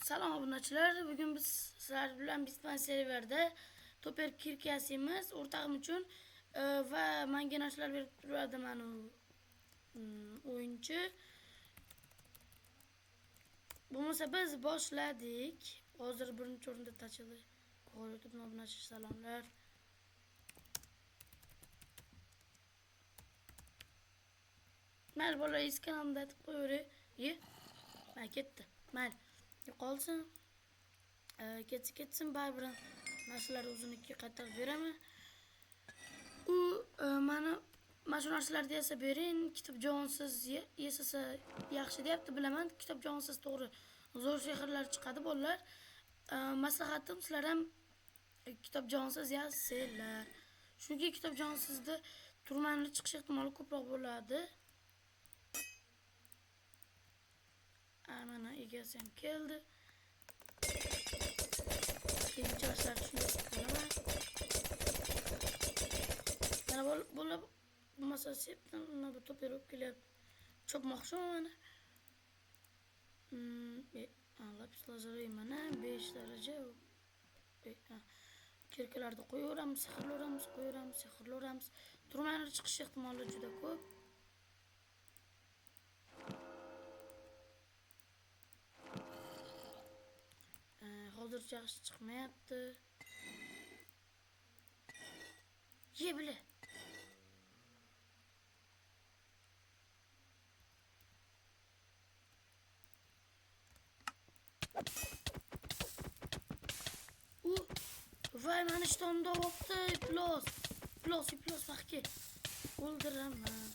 Salom obunachilar. Bugun biz sizlar bilan Bitcoin serverda Toper kirkasimiz o'rtog'im uchun va menga narsalar berib turadi mana o'yinchi. Bo'lmasa biz boshladik. Hozir birinchi o'rinda tashildi. Qo'yib obunachi salomlar. Mayli bola iskanamda aytib qo'yavering. Mana ketdi. Mayli. Qolsin. Ketsin baribir narsalar o'zinikiga qaytarib beraman. U mana shu narsalarni yasa bering, kitob jonsiz yasasa yaxshi deyapti, bilaman. Kitob jonsiz to'g'ri. Zo'r sehrlar chiqadi bolalar. Maslahatim sizlar ham kitob jonsiz yasanglar. Chunki kitob jonsizda turmanli chiqish ehtimoli ko'proq bo'ladi. Mana egasi ham keldi. Keyinchi yoshlar tushunib qolaman. Mana bo'lib bo'lmasa sepdan bu to'p berib kelyapti. Chopmoqchiman mana. Lapis lazeri mana 5 daraja. Kirkalarni qo'yaveramiz, sehrlayveramiz. Turmalar chiqish ehtimoli juda ko'p. Hozircha yaxshi chiqmayapti. Yebile. Vay mana ishtonda o'pdi. Plus vaqtga o'ldiraman.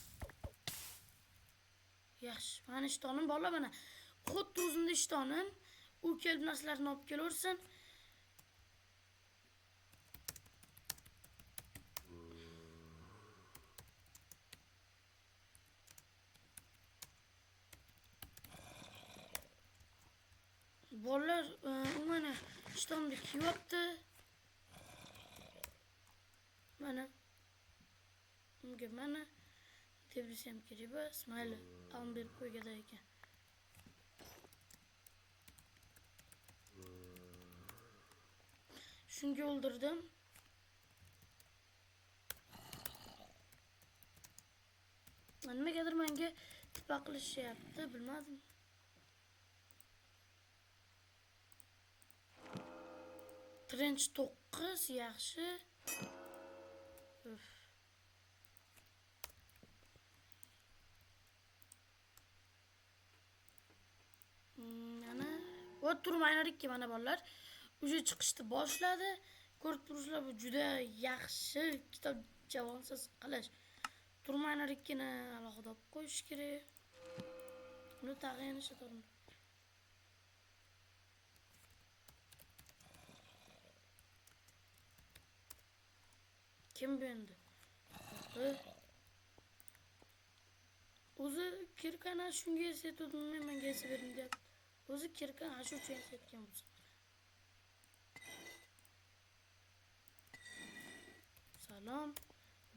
Yaxshi, mana ishtonim bola mana. Xuddi o'zimda ishtonim. U kelib narsalarni olib kelaversin. Bolalar mana ishtonda kiyapti. Mana tebrisam kerak emas. Mayli, olib berib qo'yganda ekan. Shunga o'ldirdim. Nimagadir menga tipa qilishyapti, bilmadim. Trench 9 yaxshi. Mana va turmaylar ikki mana bolalar. Uje chiqishni boshladi. Ko'rib turibsizlar, bu juda yaxshi kitob javonsiz qilish. Turmaylar ikkini alohida olib qo'yish kerak. Uni tag'inishi to'g'ri. Kim bu endi? O'zi kirkani shunga setdim, menga esa bering deyapti. O'zi kirkan shu uchun setgan bo'lsa. Salom.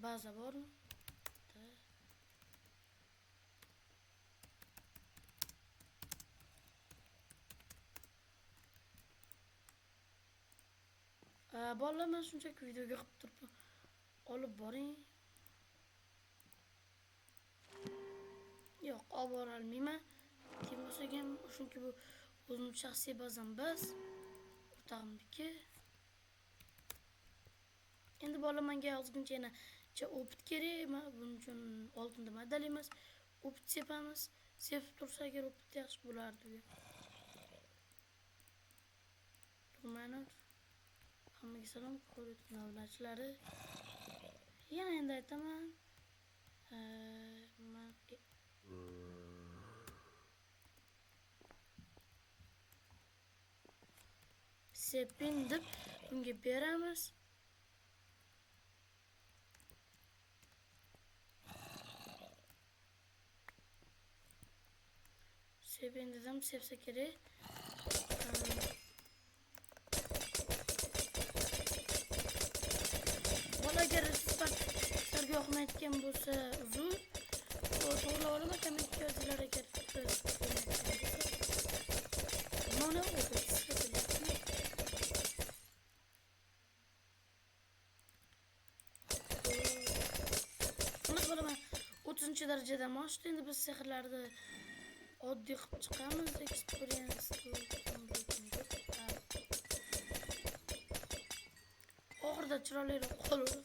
Baza bormi? Bolalar, men shunchaki videoga qilib turibman. Olib boring. Yo'q, olib bora olmayman. Kim bo'lsa ham, chunki bu o'zimning shaxsiy bazam bas. O'rtog'imniki. Endi bola menga ozgincha yana opit kerak. Buning uchun oltinda medal emas. Opit sepamiz. Sepib tursa agar opit yaxshi bo'lardi. Turmaylar. Hammaga salom, ko'rib navlachlari. Yana endi aytaman. Sepin deb bunga beramiz. Sepin dedim, sepsa kerak. Bolalar sizlarga yoqmayotgan bo'lsa uzr. To'g'ri olaman, kommentga yozinglar agar. Mana o'zi 3 darajadan oshdi. Endi biz sehrlarni oddiy qilib chiqamiz. Experience oxirida chiroyliroq qoladi.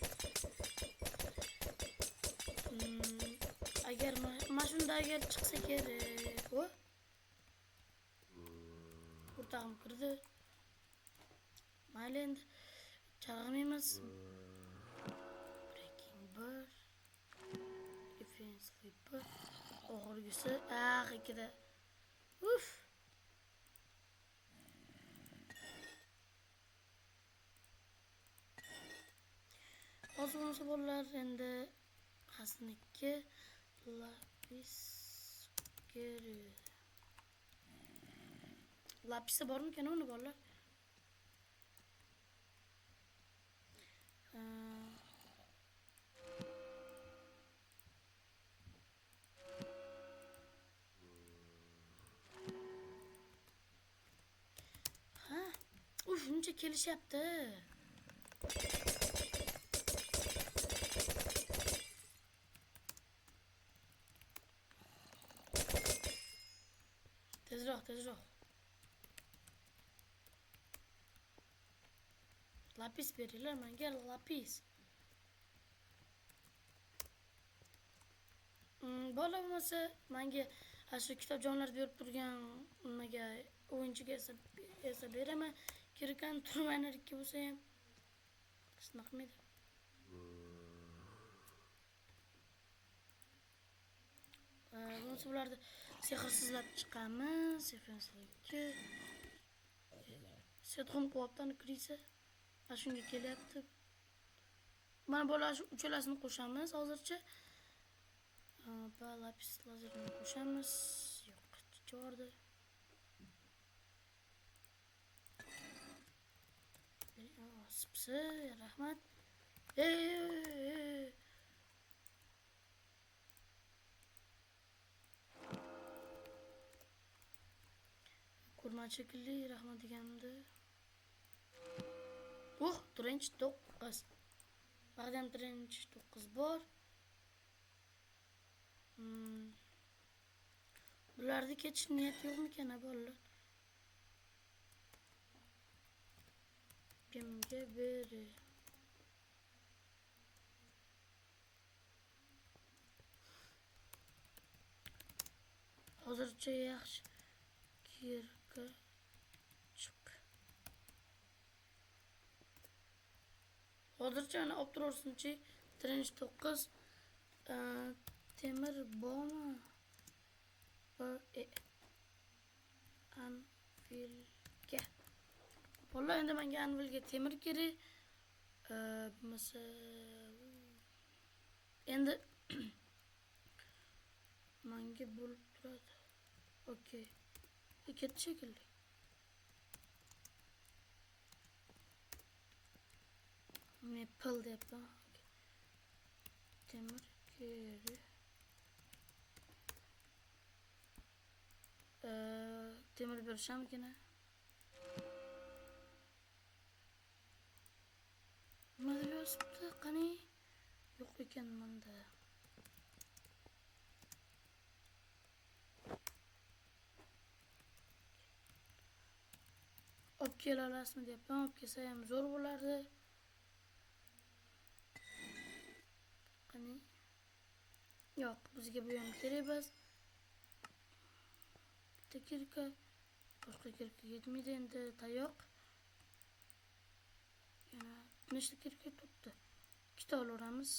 Agar mana shunda agar chiqsa kerak. O. O'rtog'im kirdi. Mayli endi chalg'iymiz. Breaking 1. Defense 1. Oxirgisi ikkida. Uf. Hozir bo'lsa bolalar endi xasniki lapis kerak. Lapisi bormikan uni bolalar? Shuncha kelishyapti. Tezroq. Lapis beringlar menga, lapis. Bola bo'lmasa menga shu kitobjonlar berib turgan nimaga o'yinchiga esa beraman. Kirgan turmaylar ikki bo'lsa ham qisnaqmaydi. Bunisi bularni sehrsiz chiqamiz. Sehrsiz. Setxon qo'yaptan kirisa, shunga kelyapti. Mana bola shu uchalasini qo'shamiz hozircha. Lapis lazerini qo'shamiz. Yo'q, chiqardi. Sipsi, rahmat. Ko'rma shekilli, rahmat deganimda. Trench 9. Ba'dan trench 9 bor. Bularni ketish niyat yo'qmikan, bolalar? Kimga beri? Hozircha yaxshi kirka chiq. Hozircha ana olib turarsinchi, trench 9 temir bormi? Anvilga. Vallahi endi menga anvilga temir kerak. Bo'lmasa endi menga bo'lib turadi. Okey. Ketdi shekilli. Maple deyapman. Temir kerak. Temir berishamikin? Nima yozibdi? Qani? Yo'q ekan menda. Olib kela olasizmi deyapman. Olib kelsa ham zo'r bo'lardi. Qani? Yo'q, bizga bu ham kerak emas. Bitta kirka, boshqa kirka yetmaydi endi, tayoq. Yana nechta kirka turibdi? Ikkita olaveramiz.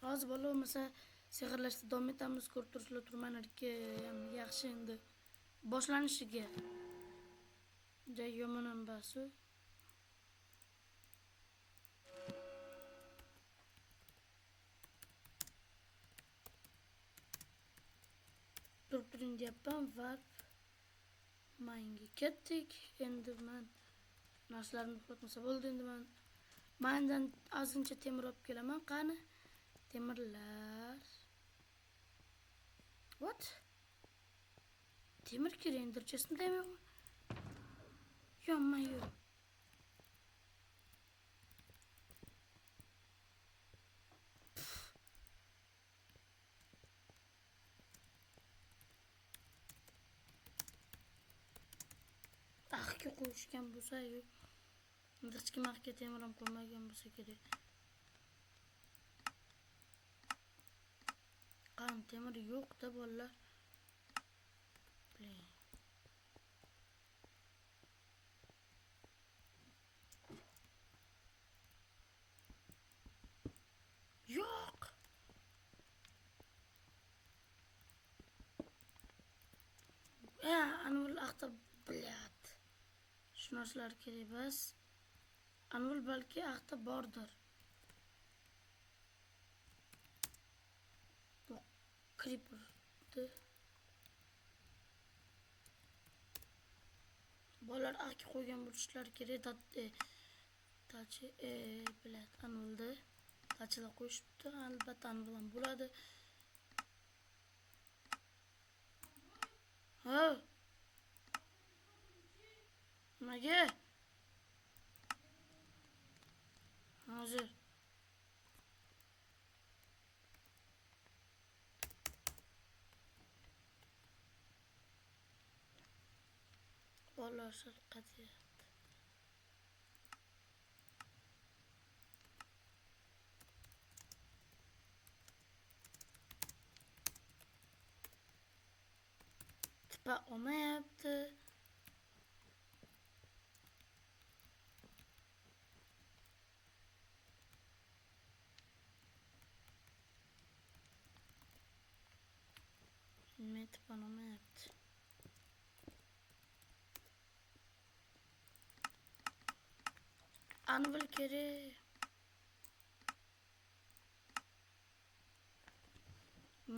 Hozir bola bo'lmasa sehrlashda davom etamiz. Ko'rib turibsizlar, turmanlarga ham yaxshi endi boshlanishiga. Joy yomon emas u. Turib turing deyapman. Varp manga ketdik. Endi men narsalarni uxlatmasa bo'ldi. Endi mendan ozgincha temir olib kelaman. Qani? Temirlar. What? Temir renderchasini demiyorum. Yonmayıyor. Axki qo'yishgan bo'lsa-yu, hech kim axki temir ham qo'ymagan bo'lsa kerak. Qan temir yo'q-da bolalar. Blin. Yo'q. Anvil axta bilyat. Shu narsalar kerak bas. Anvil balki axta bordir. Creeper. Bolalar axki qo'ygan bo'lishlari kerak. Tachi bilat anvilda. Tachilar qo'yishibdi. Albatta anvil ham bo'ladi. Ha. Nimaga? Hozir. Bolalar qatiyat. Tipa olmayapti. Men tipa olmayapti. Anvil kerak.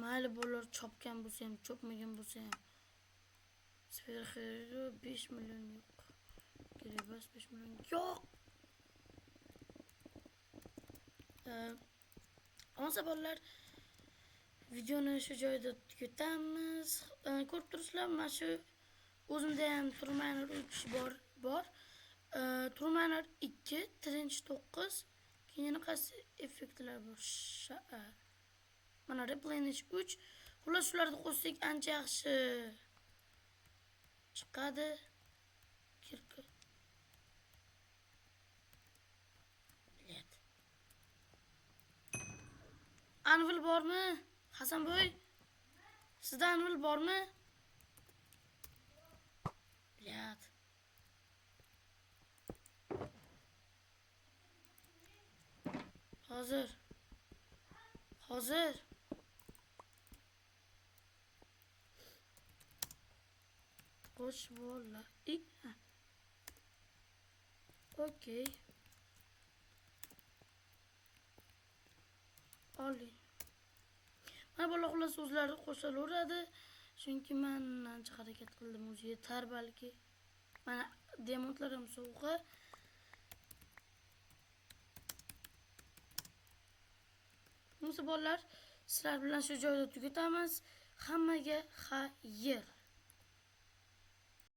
Mayli bolalar chopgan bo'lsa ham, chopmagan bo'lsa ham. Sverxero 5 million yo'q. Kerak bas 5 million yo'q. Onsa bolalar videoni shu joyda tugatamiz. Ko'rib turibsizlar, mana shu o'zimda ham Turminer 3 bor. Turminer 2, Trench 9, keyin qaysi effektlar bor? Mana Replenish 3. Xullas shularni qo'shsak ancha yaxshi chiqadi. Kirka. Bilet. Anvil bormi? Hasanboy. Sizda anvil bormi? Bilet. Hozir. Qo'sh bola. Okey. Oling. Mana bola xullas o'zlari qo'shilaveradi. Chunki men ancha harakat qildim, o'zi yetar balki. Mana demontlarim sovg'a. Neyse bolalar, sizlar bilan shu joyda tugatamiz. Hammaga xayr.